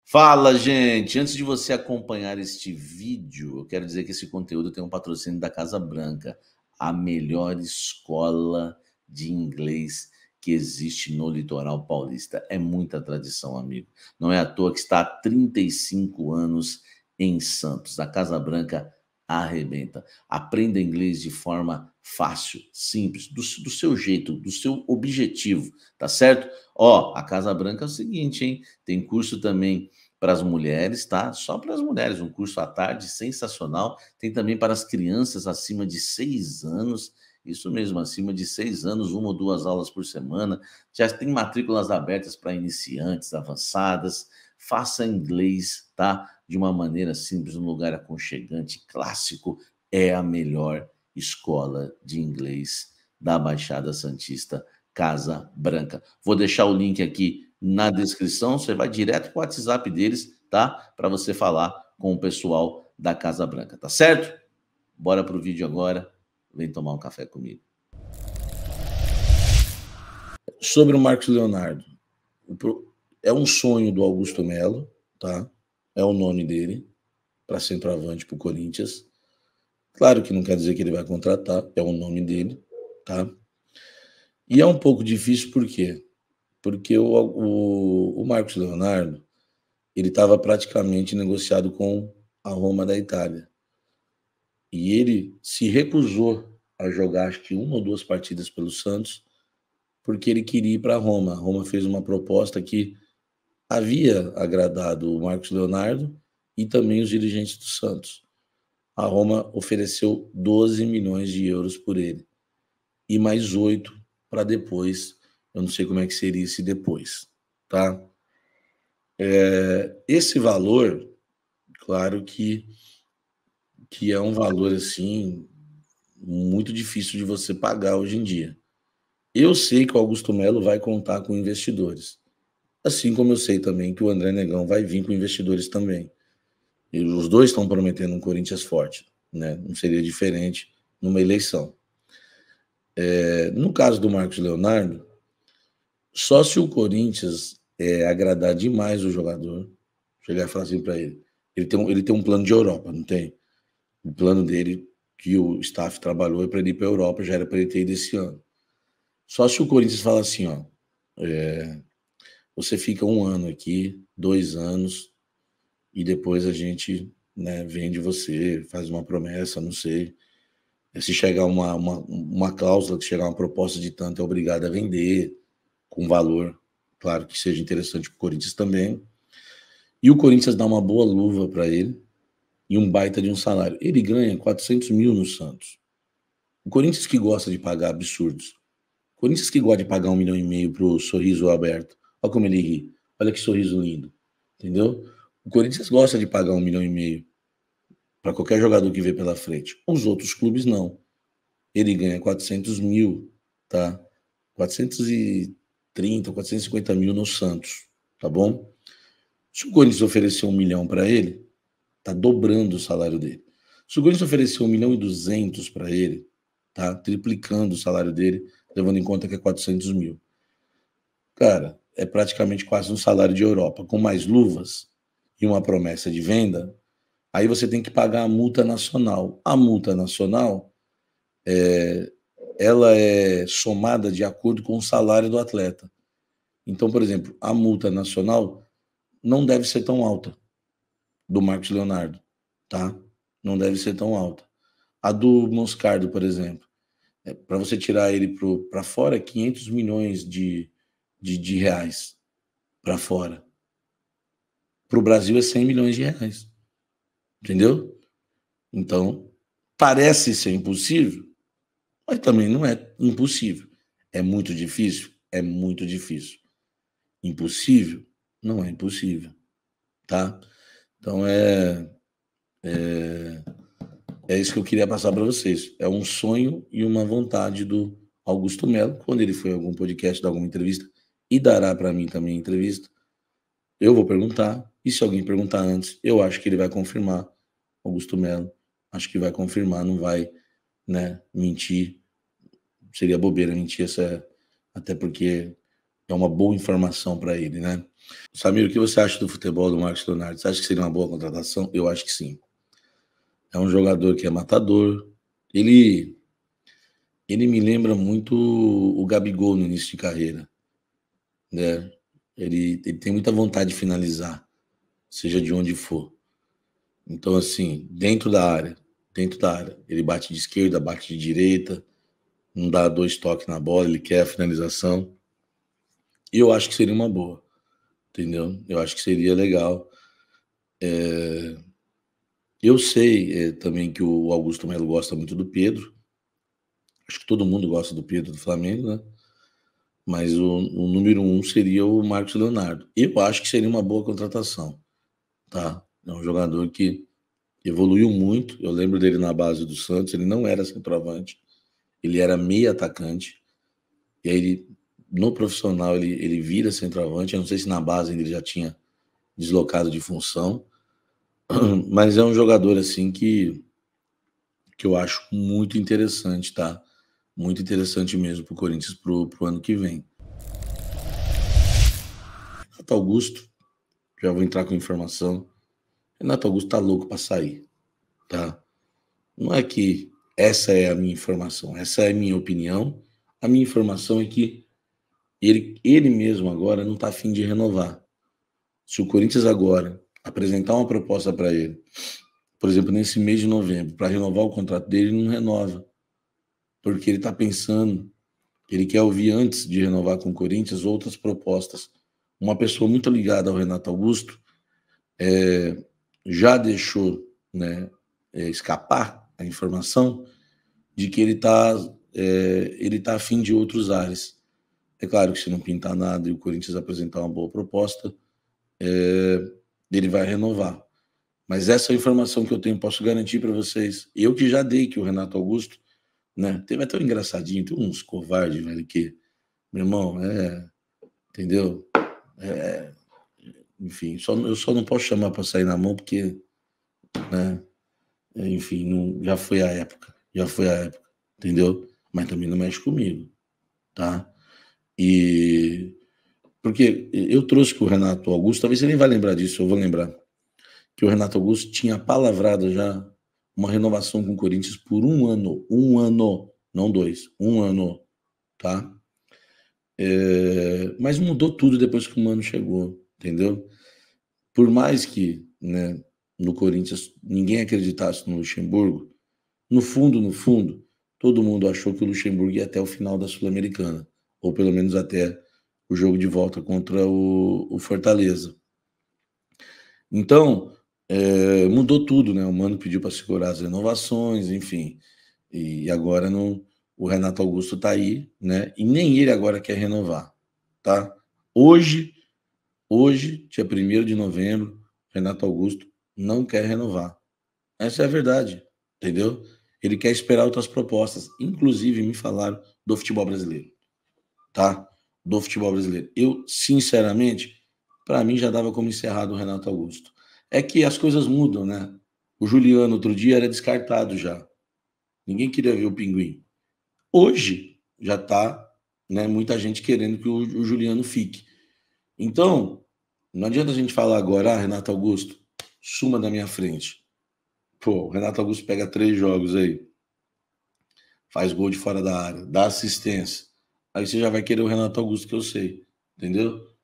Fala, gente! Antes de você acompanhar este vídeo, eu quero dizer que esse conteúdo tem um patrocínio da Casa Branca, a melhor escola de inglês que existe no litoral paulista. É muita tradição, amigo. Não é à toa que está há 35 anos em Santos. A Casa Branca arrebenta. Aprenda inglês de forma fácil, simples, do seu jeito, do seu objetivo, tá certo? Ó, a Casa Branca é o seguinte, hein? Tem curso também para as mulheres, tá? Só para as mulheres, um curso à tarde sensacional. Tem também para as crianças acima de 6 anos, isso mesmo, acima de 6 anos, 1 ou 2 aulas por semana. Já tem matrículas abertas para iniciantes, avançadas. Faça inglês, tá? De uma maneira simples, num lugar aconchegante, clássico. É a melhor escola de inglês da Baixada Santista, Casa Branca. Vou deixar o link aqui na descrição, você vai direto para o WhatsApp deles, tá? Para você falar com o pessoal da Casa Branca, tá certo? Bora pro vídeo agora, vem tomar um café comigo. Sobre o Marcos Leonardo, é um sonho do Augusto Melo, tá? É o nome dele, para centroavante para o Corinthians. Claro que não quer dizer que ele vai contratar, é o nome dele, tá? E é um pouco difícil, por quê? Porque o Marcos Leonardo, ele estava praticamente negociado com a Roma da Itália. E ele se recusou a jogar, acho que 1 ou 2 partidas pelo Santos, porque ele queria ir para Roma. A Roma fez uma proposta que havia agradado o Marcos Leonardo e também os dirigentes do Santos. A Roma ofereceu 12 milhões de euros por ele. E mais 8 para depois. Eu não sei como é que seria esse depois, tá? Esse valor, claro que é um valor assim muito difícil de você pagar hoje em dia. Eu sei que o Augusto Melo vai contar com investidores, assim como eu sei também que o André Negão vai vir com investidores também. E os dois estão prometendo um Corinthians forte, né? Não seria diferente numa eleição. No caso do Marcos Leonardo, só se o Corinthians agradar demais o jogador, chegar e falar assim para ele, ele tem um plano de Europa, não tem? O plano dele, que o staff trabalhou, é para ele ir para a Europa, já era para ele ter ido esse ano. Só se o Corinthians fala assim, ó, você fica 1 ano aqui, 2 anos, e depois a gente, né, vende você, faz uma promessa, não sei. Se chegar uma cláusula, que chegar uma proposta de tanto, é obrigado a vender, com valor, claro, que seja interessante para o Corinthians também. E o Corinthians dá uma boa luva para ele e um baita de um salário. Ele ganha 400 mil no Santos. O Corinthians que gosta de pagar absurdos. O Corinthians que gosta de pagar 1,5 milhão pro sorriso aberto. Olha como ele ri. Olha que sorriso lindo. Entendeu? O Corinthians gosta de pagar 1,5 milhão para qualquer jogador que vê pela frente. Os outros clubes não. Ele ganha 400 mil, tá? 430, 450 mil no Santos, tá bom? Se o Corinthians oferecer 1 milhão para ele, tá dobrando o salário dele. Se o Corinthians oferecer 1 milhão e 200 para ele, tá triplicando o salário dele, levando em conta que é 400 mil. Cara, é praticamente quase um salário de Europa, com mais luvas e uma promessa de venda. Aí você tem que pagar a multa nacional. A multa nacional, ela é somada de acordo com o salário do atleta. Então, por exemplo, a multa nacional não deve ser tão alta do Marcos Leonardo, tá? Não deve ser tão alta. A do Moscardo, por exemplo, para você tirar ele para fora, 500 milhões de reais para fora. Para o Brasil é 100 milhões de reais. Entendeu? Então, parece ser impossível, mas também não é impossível. É muito difícil? É muito difícil. Impossível? Não é impossível. Tá? Então, é isso que eu queria passar para vocês. É um sonho e uma vontade do Augusto Melo, quando ele foi a algum podcast, dar alguma entrevista, e dará para mim também a entrevista, eu vou perguntar, e se alguém perguntar antes, eu acho que ele vai confirmar, Augusto Melo, acho que vai confirmar, não vai, né, mentir, seria bobeira mentir, até porque é uma boa informação para ele, né? Samir, o que você acha do futebol do Marcos Leonardo? Você acha que seria uma boa contratação? Eu acho que sim. É um jogador que é matador. Ele, ele me lembra muito o Gabigol no início de carreira, né? Ele tem muita vontade de finalizar, seja de onde for. Então, assim, dentro da área, ele bate de esquerda, bate de direita, não dá dois toques na bola, ele quer a finalização. E eu acho que seria uma boa, entendeu? Eu acho que seria legal. Eu sei também que o Augusto Melo gosta muito do Pedro. Acho que todo mundo gosta do Pedro do Flamengo, né? Mas o número um seria o Marcos Leonardo. Eu acho que seria uma boa contratação, tá? É um jogador que evoluiu muito. Eu lembro dele na base do Santos. Ele não era centroavante, ele era meio atacante. E aí, no profissional, ele vira centroavante. Eu não sei se na base ele já tinha deslocado de função, mas é um jogador assim que eu acho muito interessante, tá? Muito interessante mesmo para o Corinthians pro ano que vem. Renato Augusto, já vou entrar com informação. Renato Augusto tá louco para sair, tá? Não é que essa é a minha informação, essa é a minha opinião. A minha informação é que ele mesmo agora não tá afim de renovar. Se o Corinthians agora apresentar uma proposta para ele, por exemplo, nesse mês de novembro, para renovar o contrato dele, ele não renova. Porque ele está pensando, ele quer ouvir antes de renovar com o Corinthians outras propostas. Uma pessoa muito ligada ao Renato Augusto já deixou, né, escapar a informação de que ele tá afim de outros ares. É claro que se não pintar nada e o Corinthians apresentar uma boa proposta, ele vai renovar. Mas essa é a informação que eu tenho, posso garantir para vocês. Eu que já dei que o Renato Augusto, né, teve até um engraçadinho, tem uns covardes, velho, que, meu irmão, entendeu? Enfim, eu só não posso chamar para sair na mão porque, né, enfim, não, já foi a época, entendeu? Mas também não mexe comigo, tá? E porque eu trouxe com o Renato Augusto, talvez você nem vai lembrar disso, eu vou lembrar, que o Renato Augusto tinha palavrado já uma renovação com o Corinthians por um ano, não dois, um ano, tá? Mas mudou tudo depois que o Mano chegou, entendeu? Por mais que, né, no Corinthians ninguém acreditasse no Luxemburgo, no fundo, todo mundo achou que o Luxemburgo ia até o final da Sul-Americana, ou pelo menos até o jogo de volta contra o Fortaleza. Então, mudou tudo, né? O Mano pediu para segurar as renovações, enfim. E agora não, o Renato Augusto está aí, né? E nem ele agora quer renovar, tá? Hoje, dia 1º de novembro, Renato Augusto não quer renovar. Essa é a verdade, entendeu? Ele quer esperar outras propostas. Inclusive, me falaram do futebol brasileiro, tá? Do futebol brasileiro. Eu, sinceramente, para mim já dava como encerrado o Renato Augusto. É que as coisas mudam, né? O Juliano, outro dia, era descartado já. Ninguém queria ver o Pinguim. Hoje, já tá, né, muita gente querendo que o Juliano fique. Então, não adianta a gente falar agora, Renato Augusto, suma da minha frente. Pô, o Renato Augusto pega 3 jogos aí, faz gol de fora da área, dá assistência. Aí você já vai querer o Renato Augusto, que eu sei, entendeu?